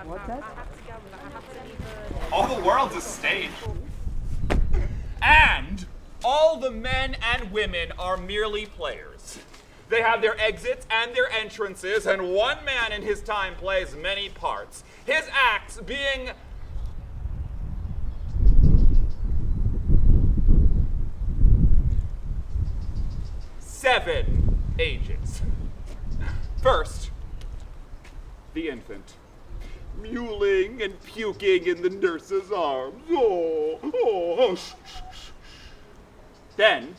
What's that? All the world's a stage. And all the men and women are merely players. They have their exits and their entrances, and one man in his time plays many parts, his acts being seven ages. First, the infant, mewling and puking in the nurse's arms. Oh, shh, shh, shh. Then,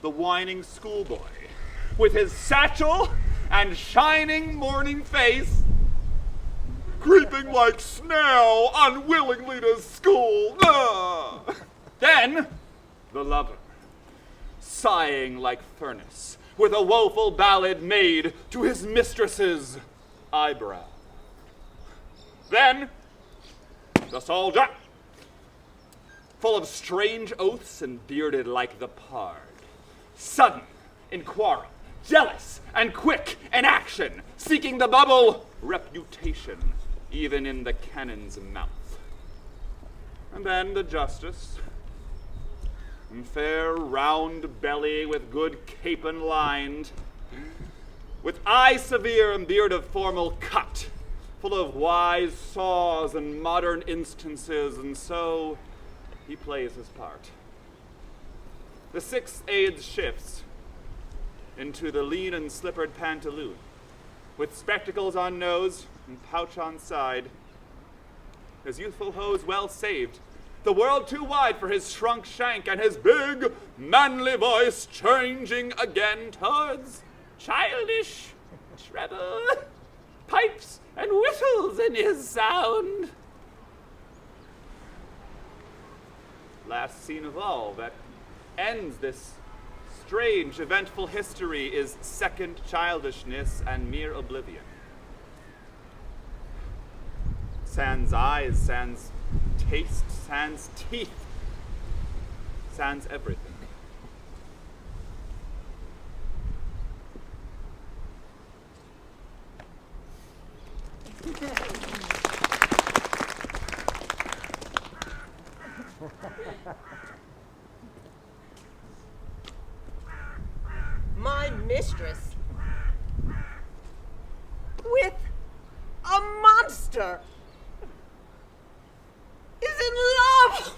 the whining schoolboy, with his satchel and shining morning face, creeping like snail unwillingly to school. Then, the lover, sighing like furnace, with a woeful ballad made to his mistress's eyebrow. Then, the soldier, full of strange oaths and bearded like the pard, sudden in quarrel, jealous and quick in action, seeking the bubble reputation, even in the cannon's mouth. And then the justice, in fair round belly with good capon lined, with eye severe and beard of formal cut, full of wise saws and modern instances, and so he plays his part. The sixth aide shifts into the lean and slippered pantaloon, with spectacles on nose and pouch on side, his youthful hose well saved, the world too wide for his shrunk shank, and his big, manly voice changing again towards childish treble, pipes and whistles in his sound. Last scene of all that ends this strange, eventful history is second childishness and mere oblivion. Sans eyes, sans taste, sans teeth, sans everything. My mistress, with a monster, is in love.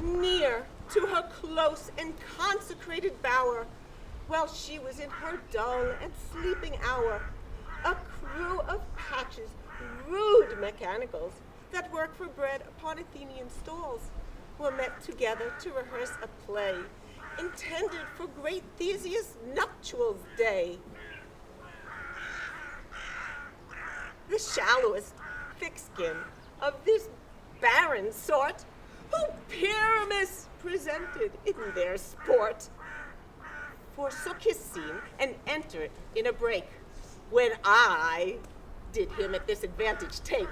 Near to her close and consecrated bower, while she was in her dull and sleeping hour, a crew of patches, rude mechanicals, that work for bread upon Athenian stalls, were met together to rehearse a play intended for great Theseus' nuptials day. The shallowest thick skin of this barren sort, who Pyramus presented in their sport, forsook his scene and entered in a break, when I did him at this advantage take.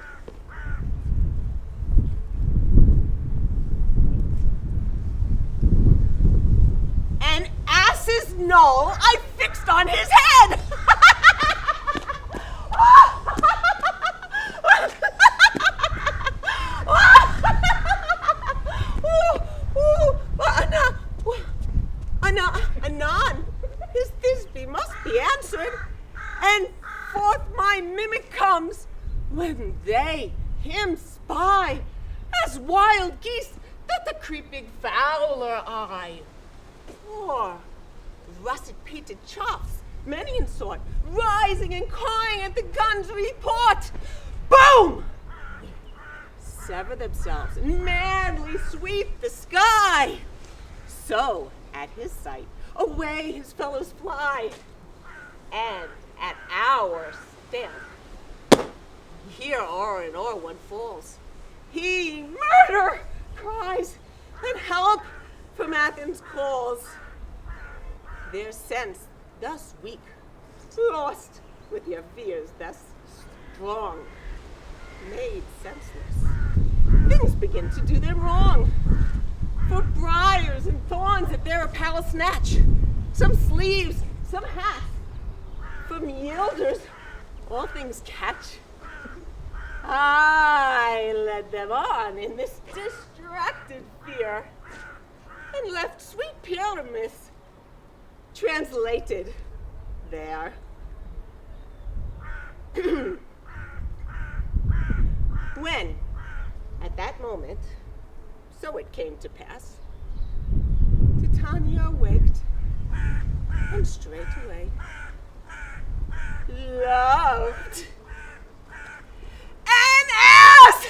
An ass's knoll I fixed on his head! Anon, his Thisbe must be answered, and forth my mimic comes, when they him spy, as wild geese that the creeping fowler eye. Or russet-peated chops, many in sort, rising and cawing at the gun's report. Boom! Sever themselves and madly sweep the sky. So, at his sight, away his fellows fly. And at our stamp, here o'er and o'er one falls. He, murder, cries, and help from Athens calls. Their sense thus weak, lost with your fears thus strong, made senseless, things begin to do them wrong. For briars and thorns at their apparel snatch, some sleeves, some hats, them yielders all things catch. I led them on in this distracted fear, and left sweet Pyramus translated there. When, at that moment, so it came to pass, Titania waked, and straightway loved an ass!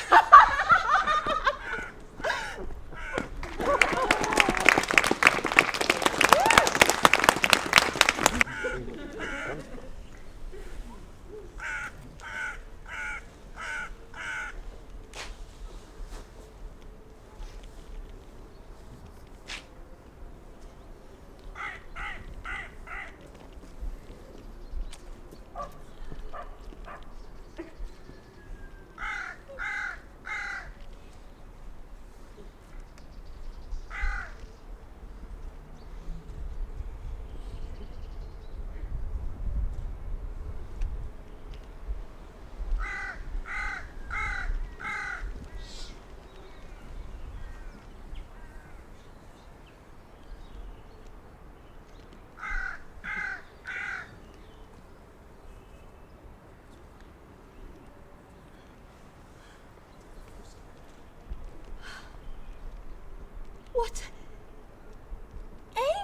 What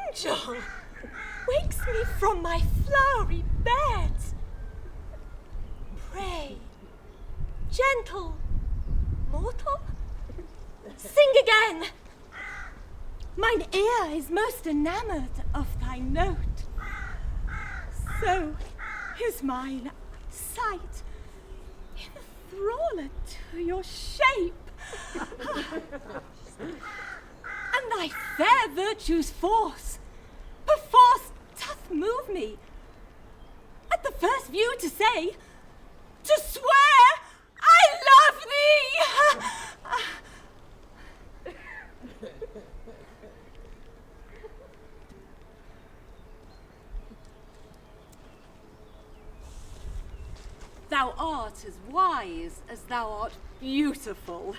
angel wakes me from my flowery bed? Pray, gentle mortal, sing again. Mine ear is most enamored of thy note. So is mine sight enthralled to your shape. And thy fair virtue's force, perforce doth move me, at the first view to say, to swear I love thee! Thou art as wise as thou art beautiful.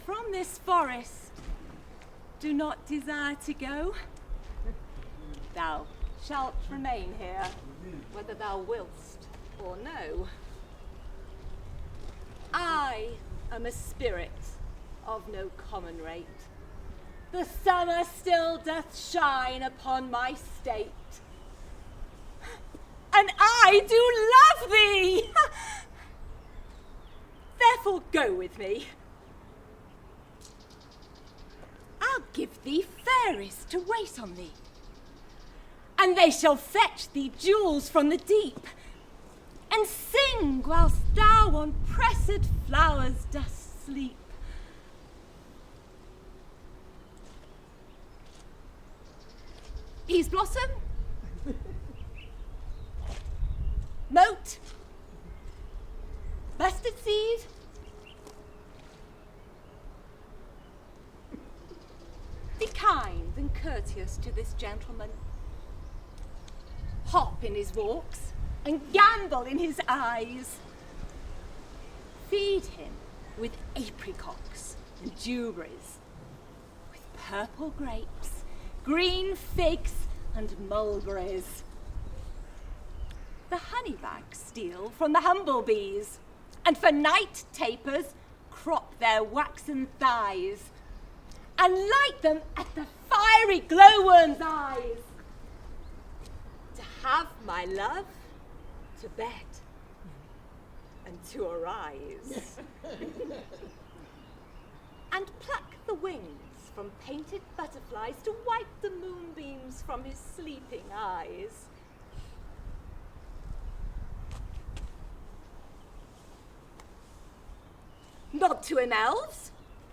From this forest do not desire to go. Thou shalt remain here, whether thou willst or no. I am a spirit of no common rate. The summer still doth shine upon my state. And I do love thee! Therefore go with me. I'll give thee fairies to wait on thee, and they shall fetch thee jewels from the deep, and sing whilst thou on pressed flowers dost sleep. Peas blossom, moat, mustard seed, be kind and courteous to this gentleman. Hop in his walks and gambol in his eyes. Feed him with apricots and dewberries, with purple grapes, green figs and mulberries. The honeybags steal from the humblebees, and for night tapers crop their waxen thighs, and light them at the fiery glowworm's eyes. To have my love, to bed, and to arise. And pluck the wings from painted butterflies to wipe the moonbeams from his sleeping eyes. Nod to him, elves,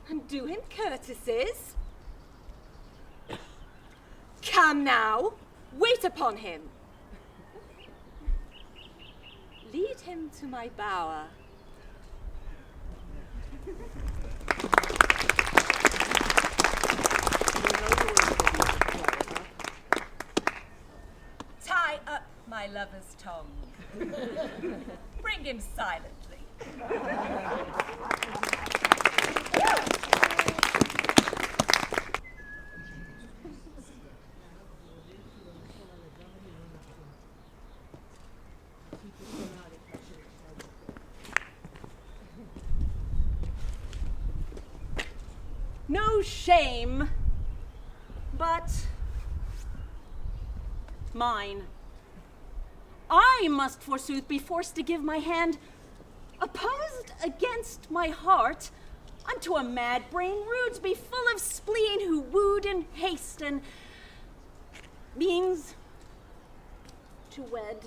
and do him courtesies. Come now, wait upon him. Lead him to my bower. Tie up lover's tongue. Bring him silently. No shame, but mine. I must forsooth be forced to give my hand, opposed against my heart, unto a mad brain rude be full of spleen, who wooed in haste and means to wed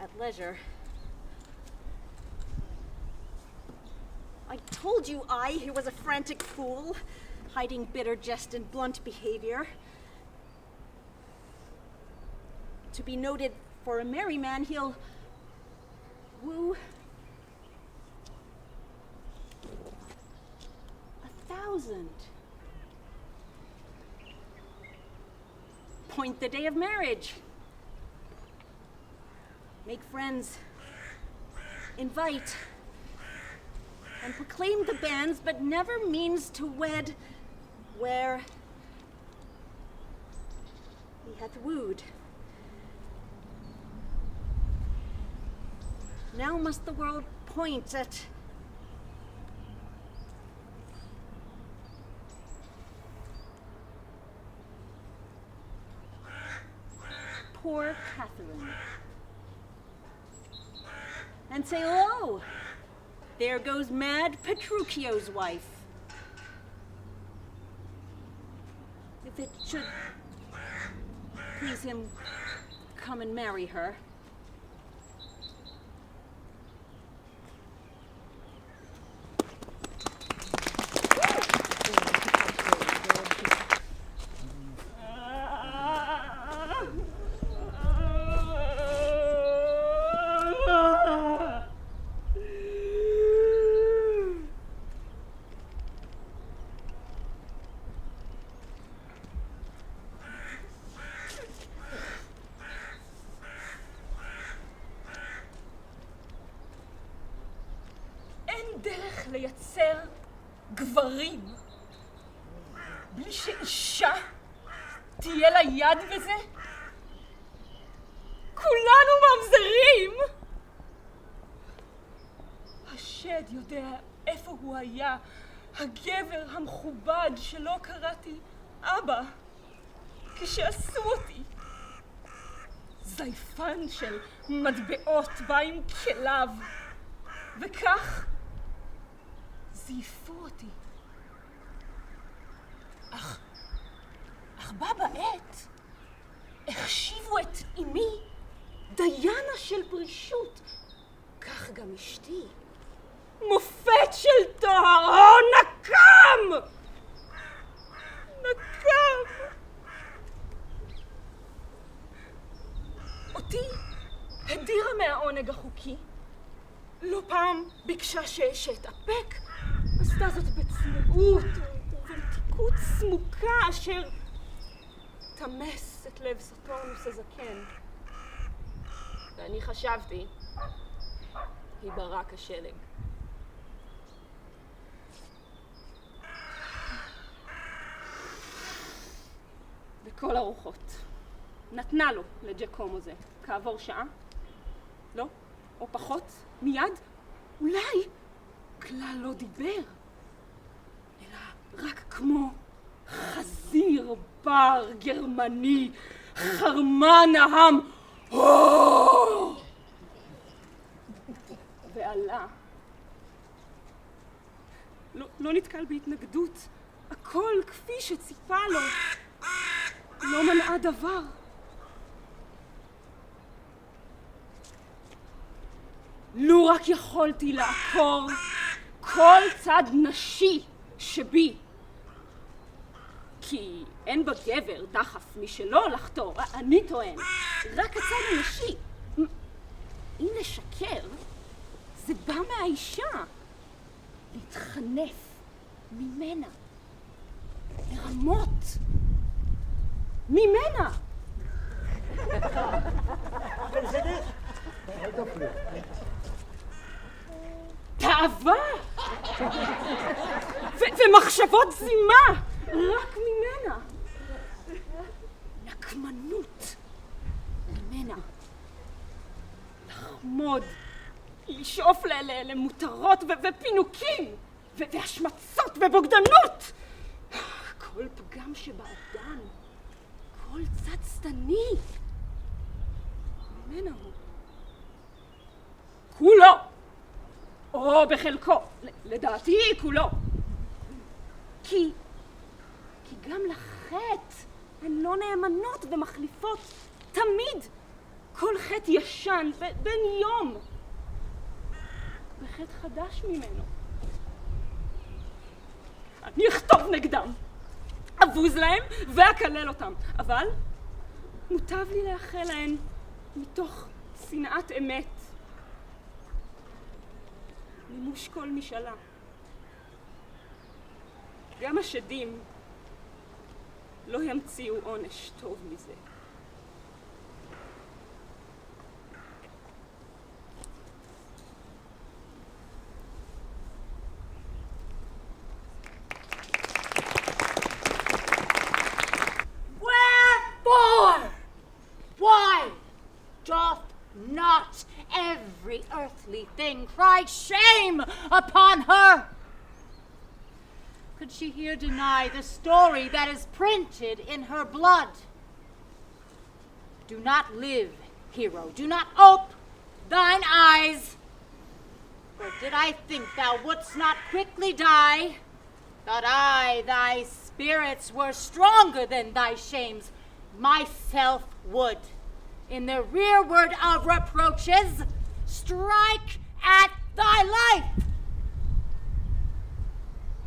at leisure. I told you I, who was a frantic fool, hiding bitter jest and blunt behavior, to be noted for a merry man, he'll woo 1,000. Point the day of marriage. Make friends. Invite. And proclaim the banns, but never means to wed where he hath wooed. Now must the world point at poor Katherine, and say, lo, there goes mad Petruchio's wife. If it should please him come and marry her, דרך לייצר גברים בלי שאישה תהיה לה יד בזה? כולנו ממזרים! השד יודע איפה הוא היה, הגבר המכובד שלא קראתי אבא כשעשו אותי. זייפן של מטבעות בא עם כליו, וכך זייפו אותי. אך בה בעת החשיבו את אמי דיינה של פרישות, כך גם אשתי. מופת של טוהר, נקם! נקם! אותי הדירה מהעונג החוקי. לא פעם ביקשה שאתאפק, עשתה זאת בצניעות ובמתיקות סמוקה אשר תמס את לב סטורנוס הזקן. ואני חשבתי, היא ברק השלג. בכל הרוחות. נתנה לו לג'קומו זה. כעבור שעה? לא? או פחות? מיד? אולי כלל לא דיבר, אלא רק כמו חזיר בר גרמני חרמה נהם ועלה. לא נתקל בהתנגדות, הכל כפי שציפה לו, לא מנעה דבר. לו רק יכולתי לעקור כל צד נשי שבי, כי אין בגבר דחף משלו לחתור, אני טוען, רק הצד הנשי. אם לשקר, זה בא מהאישה, להתחנף ממנה, לרמות ממנה. תאווה! ומחשבות זימה! רק ממנה! נקמנות! ממנה! לחמוד! לשאוף למותרות ופינוקים! והשמצות ובוגדנות! כל פגם שבאדם, כל צד שטני, ממנה הוא. כולו! או בחלקו, לדעתי כולו. כי גם לחטא הן לא נאמנות ומחליפות תמיד כל חטא ישן בן יום בחטא חדש ממנו. אני אכתוב נגדם, אבוז להם ואקלל אותם, אבל מוטב לי לאחל להן מתוך שנאת אמת. מימוש כל משאלה. גם השדים לא ימציאו עונש טוב מזה. Wherefore? Why doth not every earthly thing cry shame upon her? Could she here deny the story that is printed in her blood? Do not live, hero, do not ope thine eyes. For did I think thou wouldst not quickly die, thought I thy spirits were stronger than thy shames, myself would, in the rearward of reproaches, strike at thy life.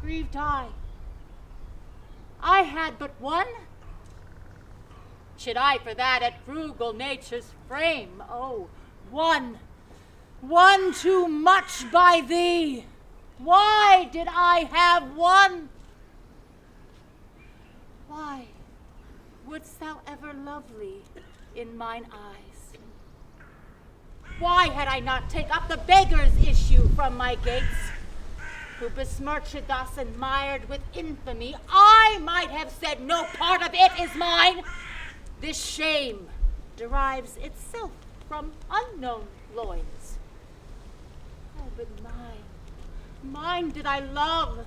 Grieved I had but one. Should I for that at frugal nature's frame, oh, one too much by thee. Why did I have one? Why wouldst thou ever lovely in mine eyes? Why had I not take up the beggar's issue from my gates, who besmirched thus and mired with infamy? I might have said no part of it is mine. This shame derives itself from unknown loins. Oh, but mine did I love,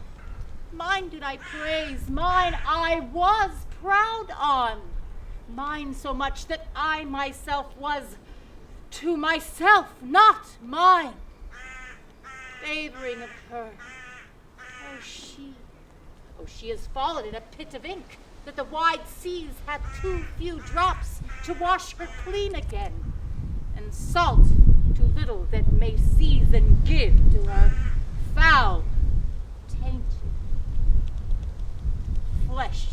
mine did I praise, mine I was proud on, mine so much that I myself was to myself not mine. Favoring of her, oh, she has fallen in a pit of ink, that the wide seas have too few drops to wash her clean again, and salt too little that may season give to her foul, tainted flesh.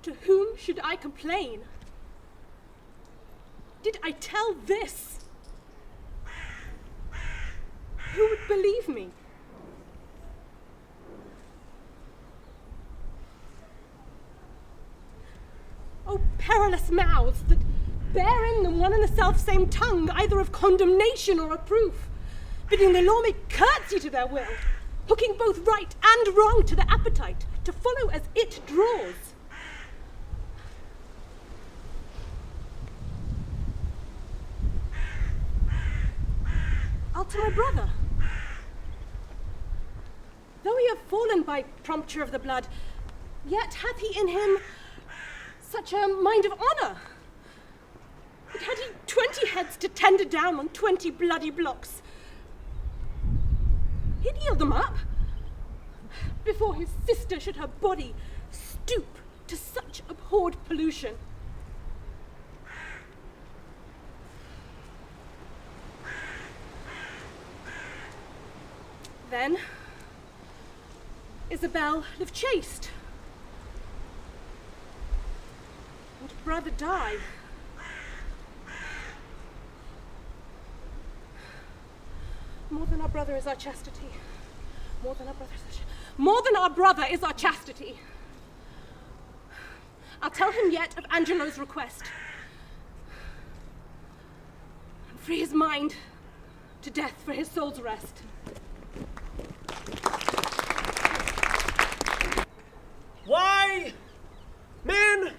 To whom should I complain? Did I tell this? Who would believe me? Oh, perilous mouths that bear in them one and the self-same tongue, either of condemnation or reproof, bidding the law make curtsy to their will, hooking both right and wrong to the appetite, to follow as it draws. I'll to my brother. Though he have fallen by prompture of the blood, yet hath he in him such a mind of honour. But had he 20 heads to tender down on 20 bloody blocks, he'd yield them up before his sister should her body stoop to such abhorred pollution. Then Isabel lived chaste, and brother died. More than our brother is our chastity. More than our brother is our chastity. I'll tell him yet of Angelo's request. And free his mind to death for his soul's rest. Why, man,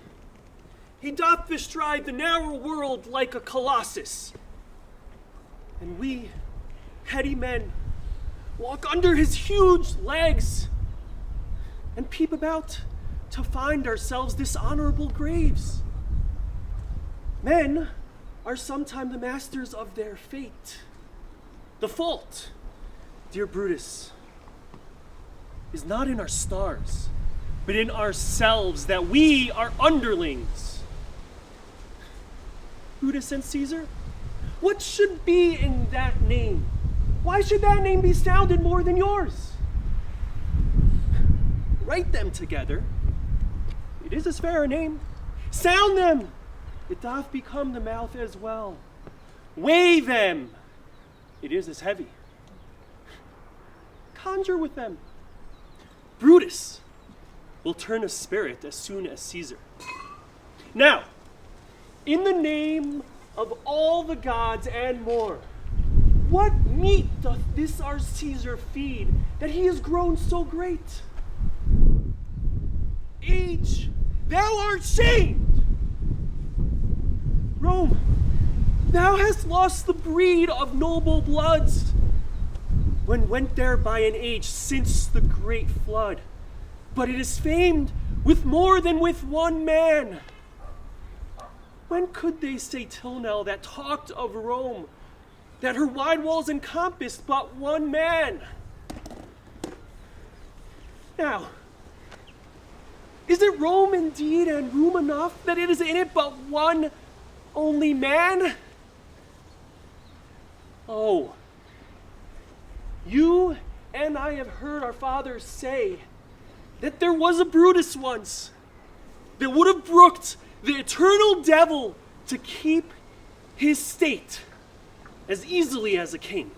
he doth bestride the narrow world like a colossus. And we, petty men, walk under his huge legs and peep about to find ourselves dishonorable graves. Men are sometime the masters of their fate. The fault, dear Brutus, is not in our stars, but in ourselves, that we are underlings. Brutus and Caesar, what should be in that name? Why should that name be sounded more than yours? Write them together. It is as fair a name. Sound them. It doth become the mouth as well. Weigh them. It is as heavy. Conjure with them. Brutus will turn a spirit as soon as Caesar. Now, in the name of all the gods and more, what meat doth this our Caesar feed, that he is grown so great? Age, thou art shamed! Rome, thou hast lost the breed of noble bloods, when went there by an age since the great flood. But it is famed with more than with one man. When could they say till now that talked of Rome, that her wide walls encompassed but one man? Now, is it Rome indeed, and room enough, that it is in it but one only man? Oh, you and I have heard our fathers say that there was a Brutus once that would have brooked the eternal devil to keep his state as easily as a king.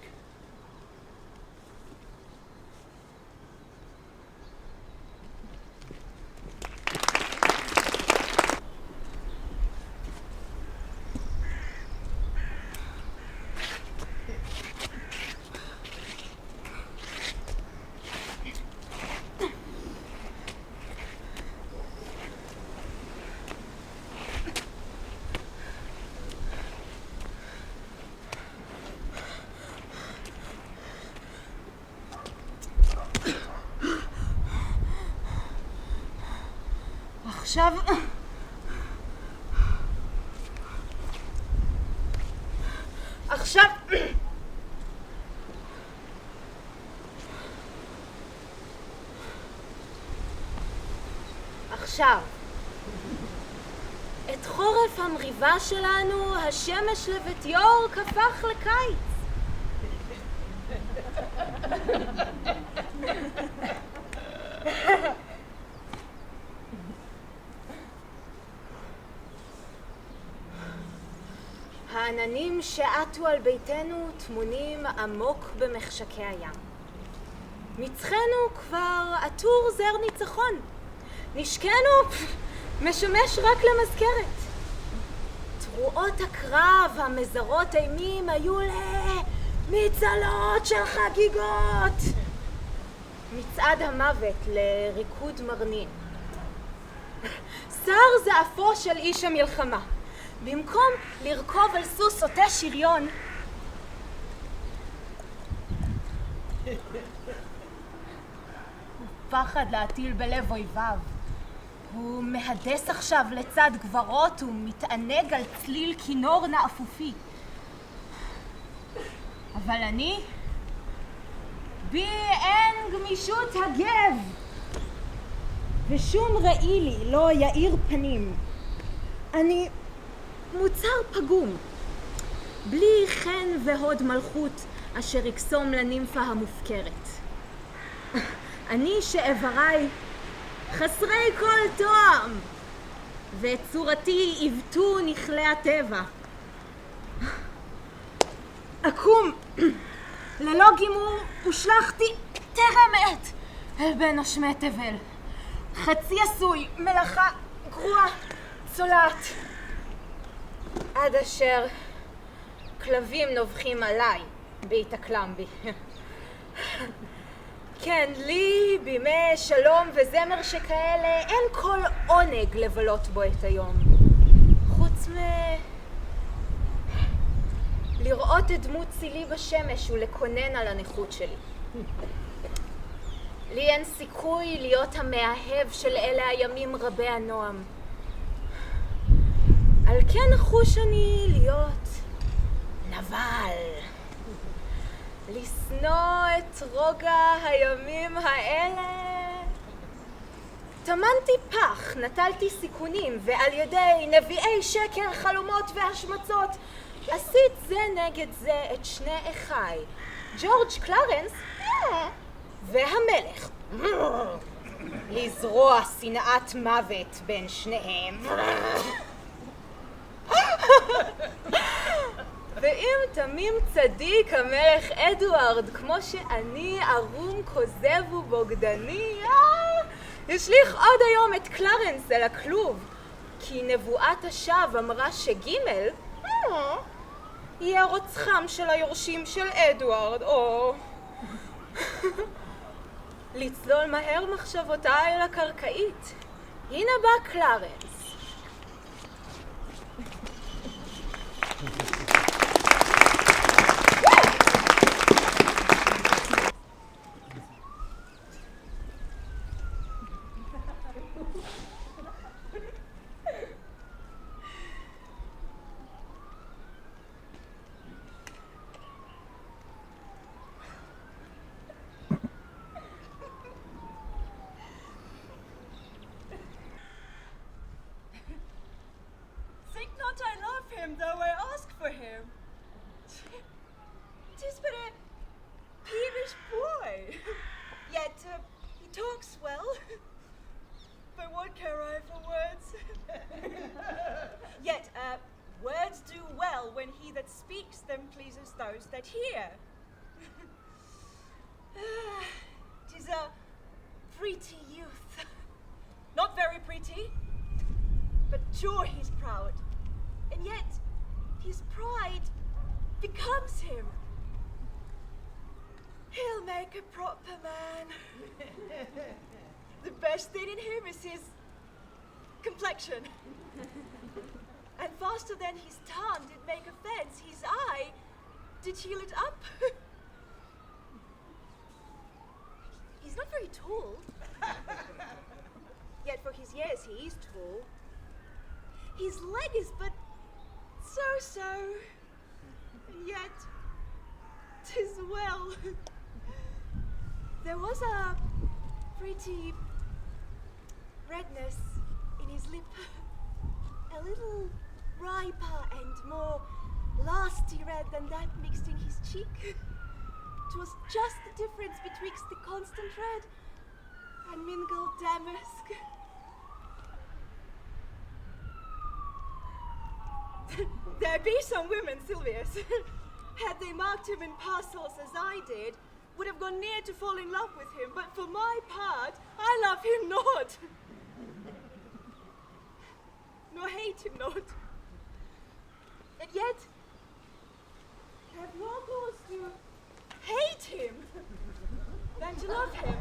עכשיו, את חורף המריבה שלנו, השמש לבטיור כפך לקיץ. העננים שעטו על ביתנו תמונים עמוק במחשקי הים. מצחנו כבר עטור זר ניצחון. נשקנו משמש רק למזכרת. תרועות הקרב, המזרות אימים היו למצלות של חגיגות. מצעד המוות לריקוד מרנין. שר זעפו של איש המלחמה. במקום לרכוב על סוס עוטה שריון, פחד להטיל בלב אויביו. הוא מהדס עכשיו לצד גברות ומתענג על צליל כינור נאפופי. אבל אני, בי אין גמישות הגב, ושום ראי לי לא יאיר פנים. אני מוצר פגום, בלי חן והוד מלכות אשר יקסום לנימפה המופקרת. אני שאיבריי חסרי כל תואם, ואת צורתי עיוותו נכלי הטבע. אקום ללא גימור הושלכתי טרם עת אל בין אשמי תבל. חצי עשוי, מלאכה גרועה, צולעת. עד אשר כלבים נובחים עליי בהתאקלם בי. כן, לי בימי שלום וזמר שכאלה אין כל עונג לבלות בו את היום. חוץ לראות את דמות צילי בשמש ולקונן על הנכות שלי. לי אין סיכוי להיות המאהב של אלה הימים רבי הנועם. על כן נחוש אני להיות נבל. לשנוא את רוגע הימים האלה. טמנתי פח, נטלתי סיכונים, ועל ידי נביאי שקר, חלומות והשמצות, עשית זה נגד זה את שני אחיי, ג'ורג' קלרנס והמלך. לזרוע שנאת מוות בין שניהם. ואם תמים צדיק המלך אדוארד, כמו שאני ערום, כוזב ובוגדני, ישליך עוד היום את קלרנס אל הכלוב, כי נבואת השווא אמרה שגימל יהיה רוצחם של היורשים של אדוארד, או לצלול מהר מחשבותיי אל הקרקעית. הנה בא קלרנס. Though I ask for him. 'Tis but a peevish boy, yet he talks well. But what care I for words? Yet words do well when he that speaks them pleases those that hear. 'Tis a pretty youth, not very pretty, but sure he's proud. And yet, his pride becomes him. He'll make a proper man. The best thing in him is his complexion. And faster than his tongue did make offense, his eye did heal it up. He's not very tall. Yet for his years he is tall. His leg is but so, and yet 'tis well. There was a pretty redness in his lip, a little riper and more lasty red than that mixed in his cheek. 'Twas just the difference betwixt the constant red and mingled damask. There be some women, Silvius, had they marked him in parcels as I did, would have gone near to fall in love with him, but for my part, I love him not, nor hate him not. And yet, have more cause to hate him than to love him.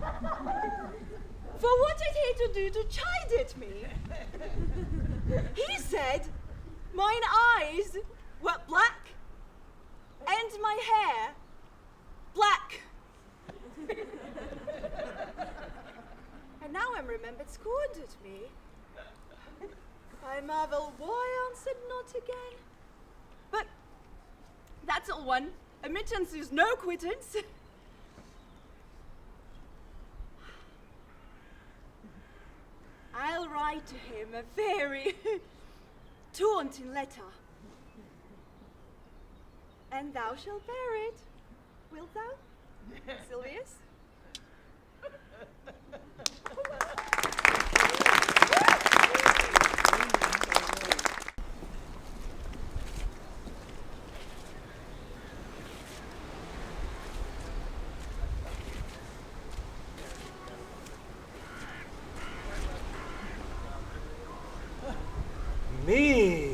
For what had he to do to chide at me? He said mine eyes were black, and my hair black. And now I'm remembered scorned at me. I marvel why answered not again. But that's all one. Admittance is no quittance. I'll write to him a very taunting letter, and thou shalt bear it, wilt thou, Silvius? מי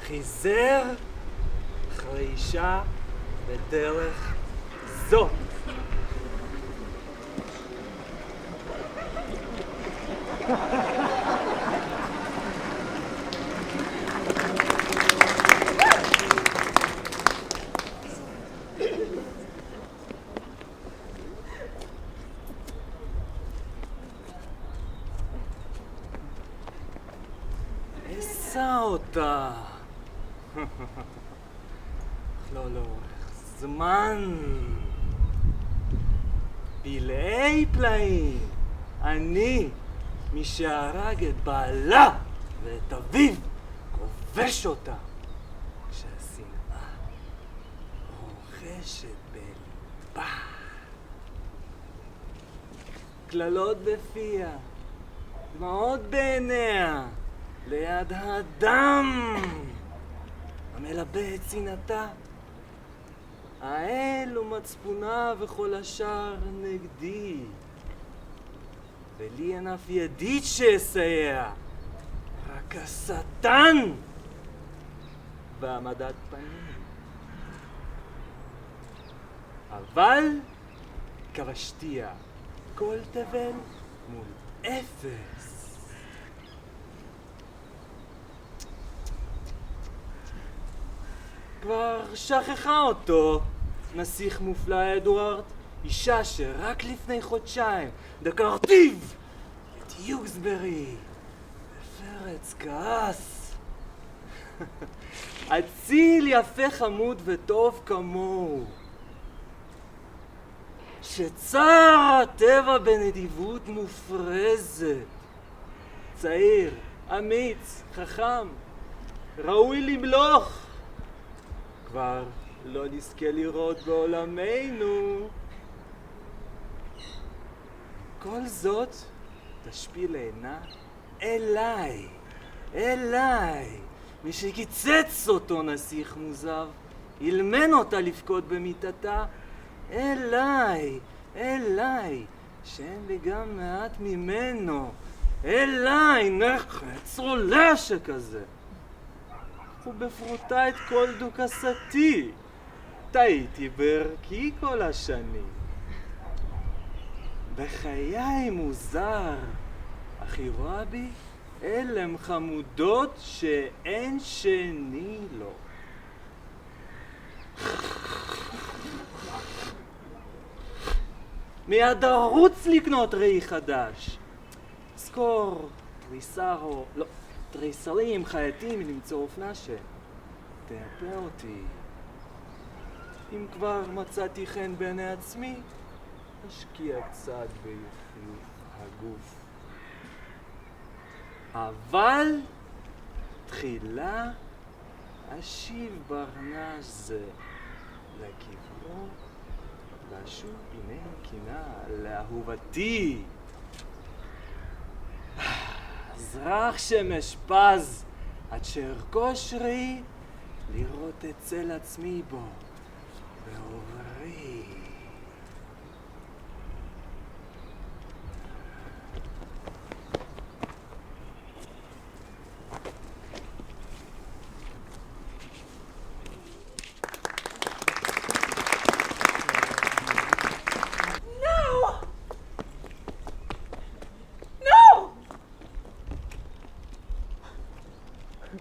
חיזר אחרי אישה בדרך זו? אשא אותה. לא לאורך זמן. פלאי פלאים. אני, מי שהרג את בעלה ואת אביו, כובש אותה. כשהשנאה רוכשת בלבה. קללות בפיה, דמעות בעיניה, ליד הדם המלבה את צנעתה. האל ומצפונה וכל השאר נגדי, ולי אין אף ידיד שיסייע, רק השטן והעמדת פנים. אבל כבשתיה כל תבל מול אפס. כבר שכחה אותו, נסיך מופלא אדוארד, אישה שרק לפני חודשיים דקרתיו את יוגסברי בפרץ כעס. אציל יפה חמוד וטוב כמוהו, שצר הטבע בנדיבות מופרזת, צעיר, אמיץ, חכם, ראוי למלוך, כבר לא נזכה לראות בעולמנו. כל זאת תשפיל עינה אליי, אליי, מי שקיצץ אותו נסיך מוזר, ילמן אותה לפקוד במיטתה, אליי, אליי, שאין לי גם מעט ממנו, אליי, נחץ צרולה שכזה. ובפרוטה את כל דוכסתי, טעיתי בערכי כל השנים. בחיי מוזר, אך היא רואה בי אלם חמודות שאין שני לו. מיד ארוץ לקנות ראי חדש. זכור, תריסרים חייטים למצוא אופנה תאפה אותי. אם כבר מצאתי חן בעיני עצמי, אשקיע קצת ביופיות הגוף. אבל תחילה אשיב ברנש זה לקברו, ואשוב הנה קינה לאהובתי. זרח שמש פז עד שארכוש ראי לראות את צל עצמי בו בעוברי.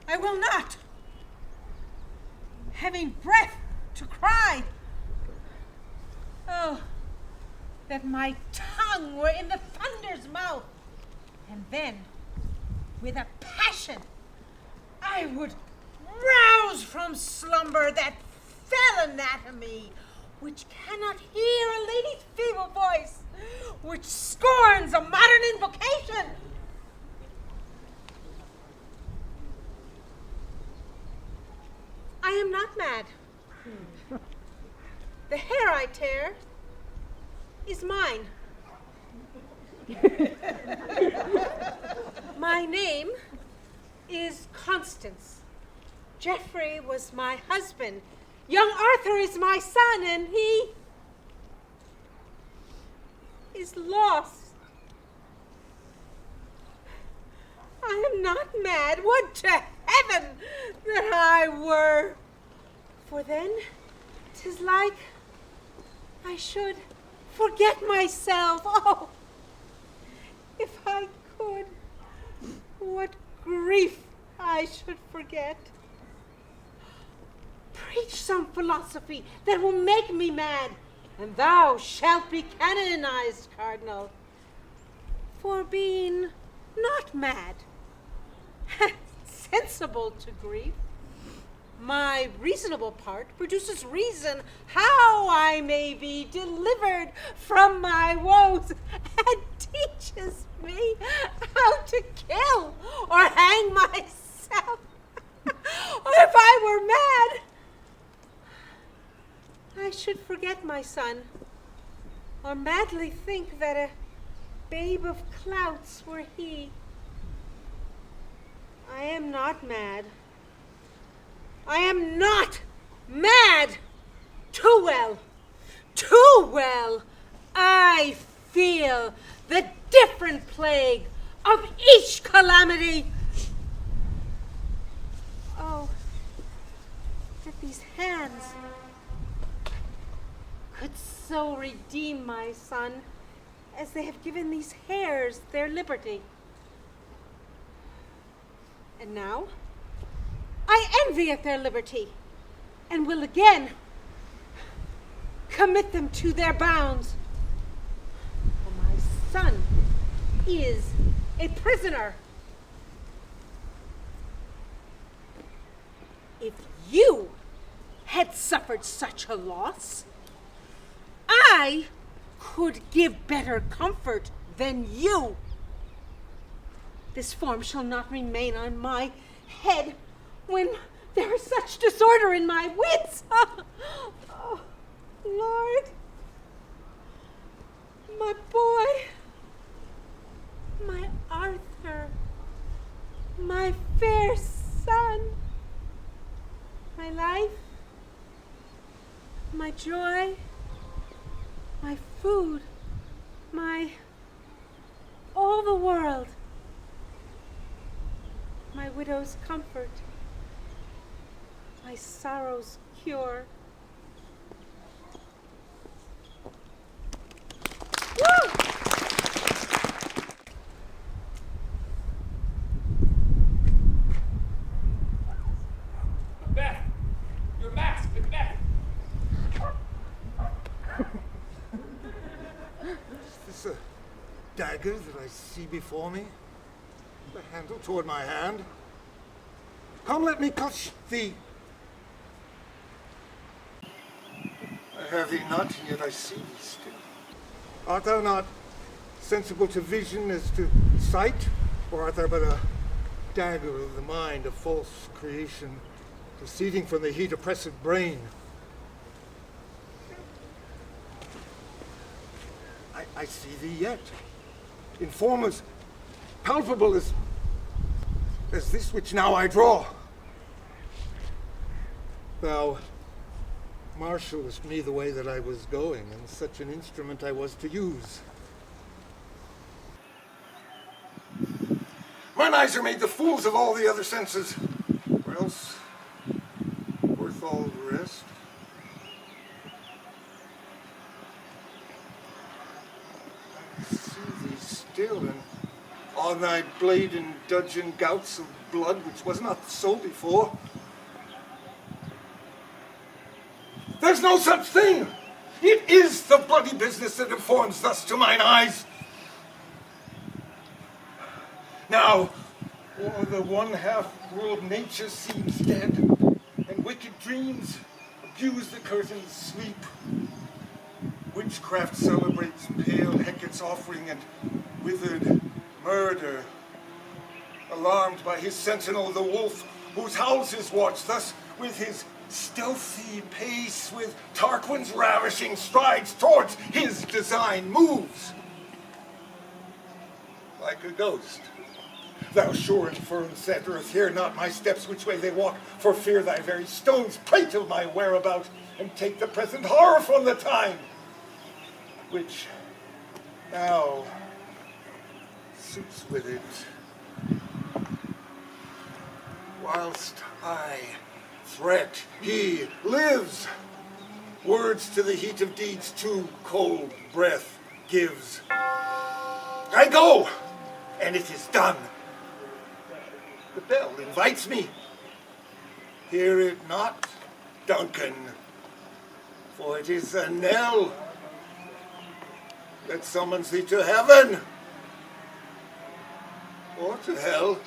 I will not! Having breath to cry! Oh, that my tongue were in the thunder's mouth! And then, with a passion, I would rouse from slumber that fell anatomy, which cannot hear a lady's feeble voice, which scorns a modern invocation! I am not mad. The hair I tear is mine. My name is Constance. Geoffrey was my husband. Young Arthur is my son, and he is lost. I am not mad. Would to heaven that I were. For then 'tis like I should forget myself. Oh, if I could, what grief I should forget. Preach some philosophy that will make me mad, and thou shalt be canonized, Cardinal, for being not mad, sensible to grief. My reasonable part produces reason how I may be delivered from my woes, and teaches me how to kill or hang myself. Or if I were mad, I should forget my son, or madly think that a babe of clouts were he. I am not mad. I am not mad. Too well, I feel the different plague of each calamity. Oh, that these hands could so redeem my son as they have given these hairs their liberty. And now I envy at their liberty, and will again commit them to their bounds. For my son is a prisoner. If you had suffered such a loss, I could give better comfort than you. This form shall not remain on my head when there is such disorder in my wits. Oh, Lord, my boy, my Arthur, my fair son, my life, my joy, my food, my all the world, my widow's comfort, my sorrow's cure. Woo! Beth! Your mask, Beth! Is this a dagger that I see before me? The handle toward my hand? Come, let me touch thee. I have thee not, and yet I see thee still. Art thou not sensible to vision as to sight, or art thou but a dagger of the mind, a false creation, proceeding from the heat oppressive brain? I see thee yet, in form as palpable as this which now I draw. Thou marshallest me the way that I was going, and such an instrument I was to use. Mine eyes are made the fools of all the other senses, or else worth all the rest. I see thee still, and on thy blade in dudgeon gouts of blood, which was not so before. There's no such thing! It is the bloody business that informs thus to mine eyes. Now, o'er the one half-world nature seems dead, and wicked dreams abuse the curtain's sleep. Witchcraft celebrates pale Hecate's offering, and withered murder, alarmed by his sentinel, the wolf, whose howls his watch, thus with his stealthy pace, with Tarquin's ravishing strides towards his design moves. Like a ghost, thou sure and firm settereth, hear not my steps which way they walk, for fear thy very stones prate of my whereabout, and take the present horror from the time, which now suits with it. whilst I threat, he lives. Words to the heat of deeds too cold breath gives. I go, and it is done. The bell invites me. Hear it not, Duncan, for it is a knell that summons thee to heaven, or to hell.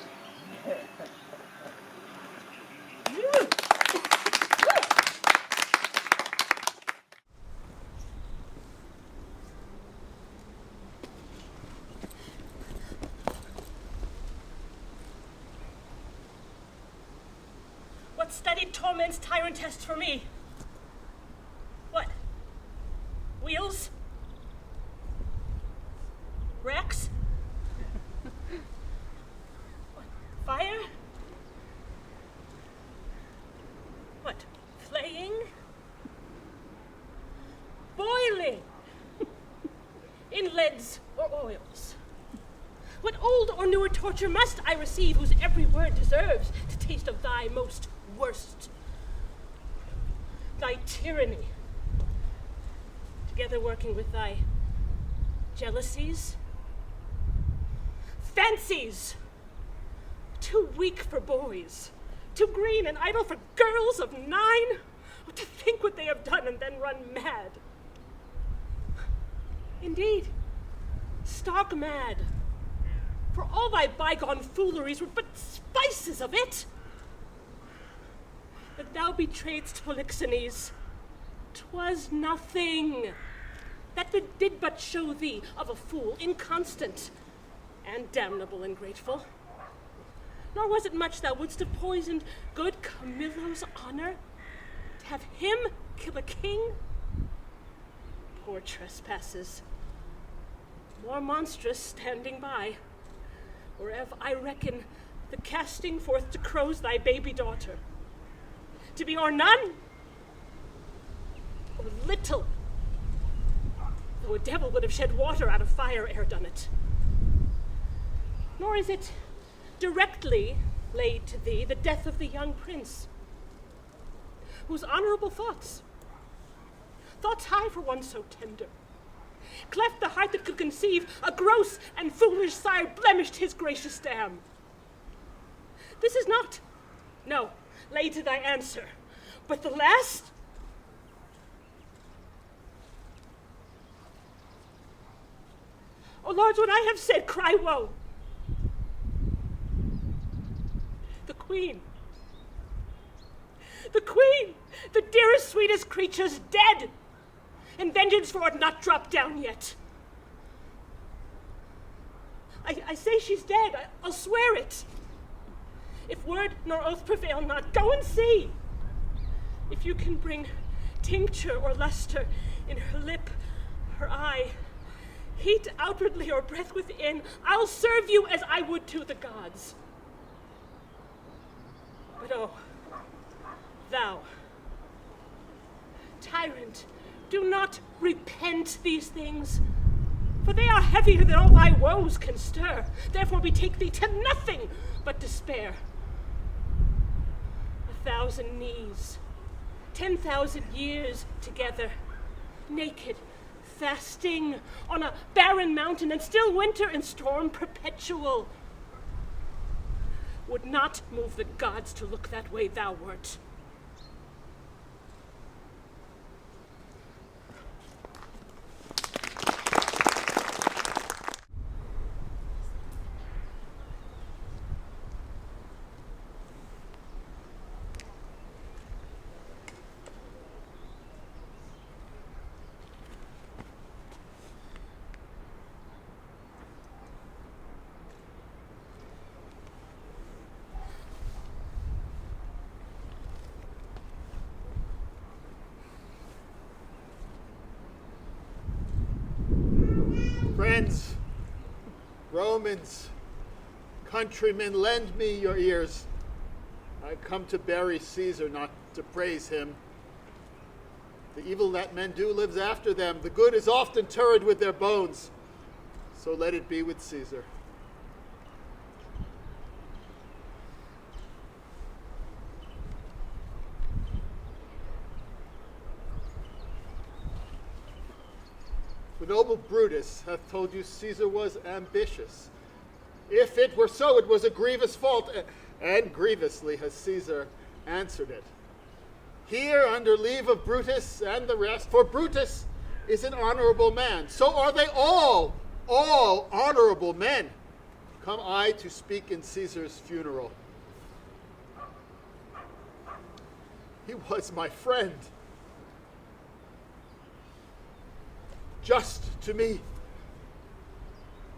What steady torments tyrant test for me? What? Wheels? Wrecks? What? Fire? What? Flaying? Boiling? In leads or oils? What old or newer torture must I receive, whose every word deserves to taste of thy most worst? Thy tyranny, together working with thy jealousies, fancies, too weak for boys, too green and idle for girls of 9, or to think what they have done and then run mad. Indeed, stark mad, for all thy bygone fooleries were but spices of it. That thou betrayedst Polixenes, 'twas nothing. That did but show thee of a fool inconstant and damnable and grateful. Nor was it much thou wouldst have poisoned good Camillo's honor, to have him kill a king. Poor trespasses, more monstrous standing by, whereof I reckon the casting forth to crows thy baby daughter, to be or none, or little, though a devil would have shed water out of fire ere done it. Nor is it directly laid to thee the death of the young prince, whose honorable thoughts high for one so tender, cleft the heart that could conceive a gross and foolish sire, blemished his gracious dam. This is not, no, laid to thy answer, but the last. O lords, when I have said, cry woe. The queen, the dearest, sweetest creature's dead, and vengeance for it not dropped down yet. I say she's dead, I'll swear it. If word nor oath prevail not, go and see. If you can bring tincture or luster in her lip, her eye, heat outwardly or breath within, I'll serve you as I would to the gods. But oh, thou, tyrant, do not repent these things, for they are heavier than all thy woes can stir. Therefore betake thee to nothing but despair. 1,000 knees, 10,000 years together, naked, fasting on a barren mountain, and still winter and storm perpetual, would not move the gods to look that way thou wert. Friends, Romans, countrymen, lend me your ears. I come to bury Caesar, not to praise him. The evil that men do lives after them. The good is oft interred with their bones. So let it be with Caesar. The noble Brutus hath told you Caesar was ambitious. If it were so, it was a grievous fault, and grievously has Caesar answered it. Here, under leave of Brutus and the rest, for Brutus is an honorable man. So are they all honorable men. Come I to speak in Caesar's funeral. He was my friend. Just to me.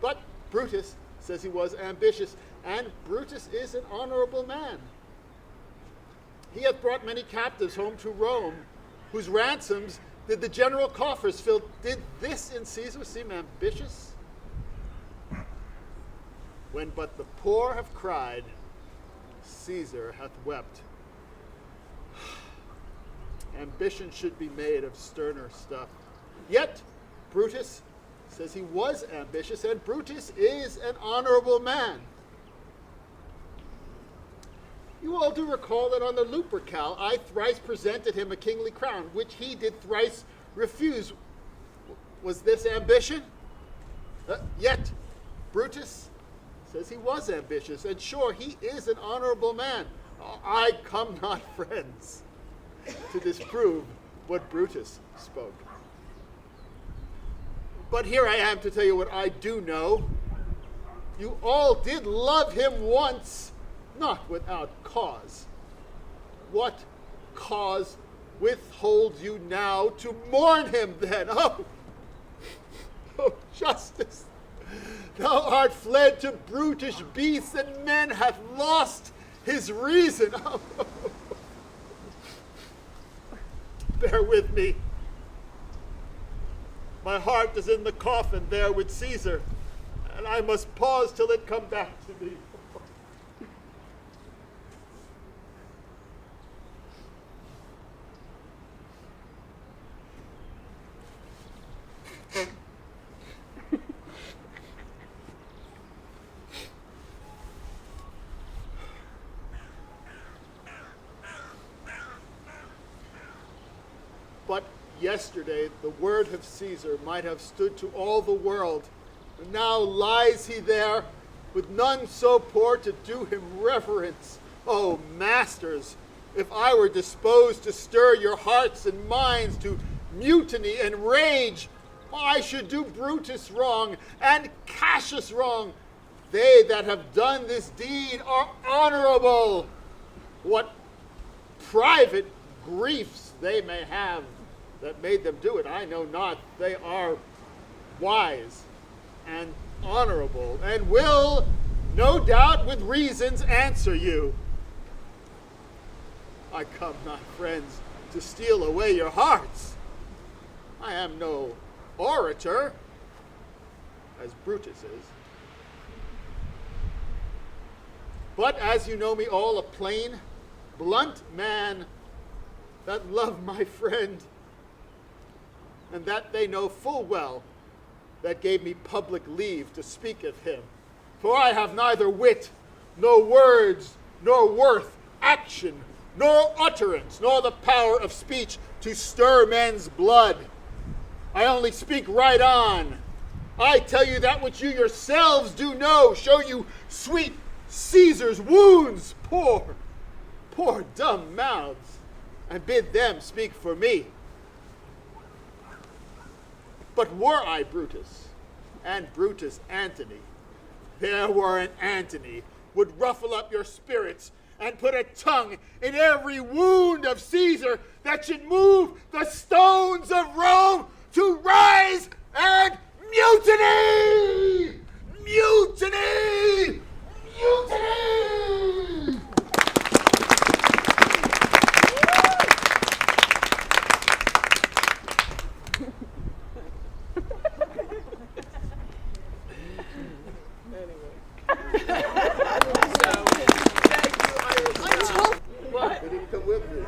But Brutus says he was ambitious, and Brutus is an honorable man. He hath brought many captives home to Rome, whose ransoms did the general coffers fill. Did this in Caesar seem ambitious? When but the poor have cried, Caesar hath wept. Ambition should be made of sterner stuff. Yet Brutus says he was ambitious, and Brutus is an honorable man. You all do recall that on the Lupercal I thrice presented him a kingly crown, which he did thrice refuse. Was this ambition? Yet Brutus says he was ambitious, and sure, he is an honorable man. I come not, friends, to disprove what Brutus spoke. But here I am to tell you what I do know. You all did love him once, not without cause. What cause withholds you now to mourn him then? Oh, justice, thou art fled to brutish beasts, and men hath lost his reason. Oh. Bear with me. My heart is in the coffin there with Caesar, and I must pause till it come back to me. But yesterday the word of Caesar might have stood to all the world, and now lies he there with none so poor to do him reverence. Oh, masters, if I were disposed to stir your hearts and minds to mutiny and rage, I should do Brutus wrong and Cassius wrong. They that have done this deed are honorable. What private griefs they may have that made them do it, I know not. They are wise and honorable, and will, no doubt, with reasons answer you. I come not, friends, to steal away your hearts. I am no orator, as Brutus is. But as you know me all, a plain, blunt man that love my friend, and that they know full well that gave me public leave to speak of him. For I have neither wit, nor words, nor worth, action, nor utterance, nor the power of speech to stir men's blood. I only speak right on. I tell you that which you yourselves do know, show you sweet Caesar's wounds, poor dumb mouths, and bid them speak for me. But were I Brutus, and Brutus Antony, there were an Antony would ruffle up your spirits and put a tongue in every wound of Caesar that should move the stones of Rome to rise and mutiny! Mutiny! Mutiny!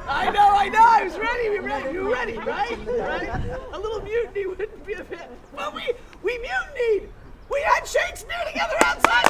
I know, I was ready, you were ready, right? A little mutiny wouldn't be a bit. Well, we mutinied! We had Shakespeare together outside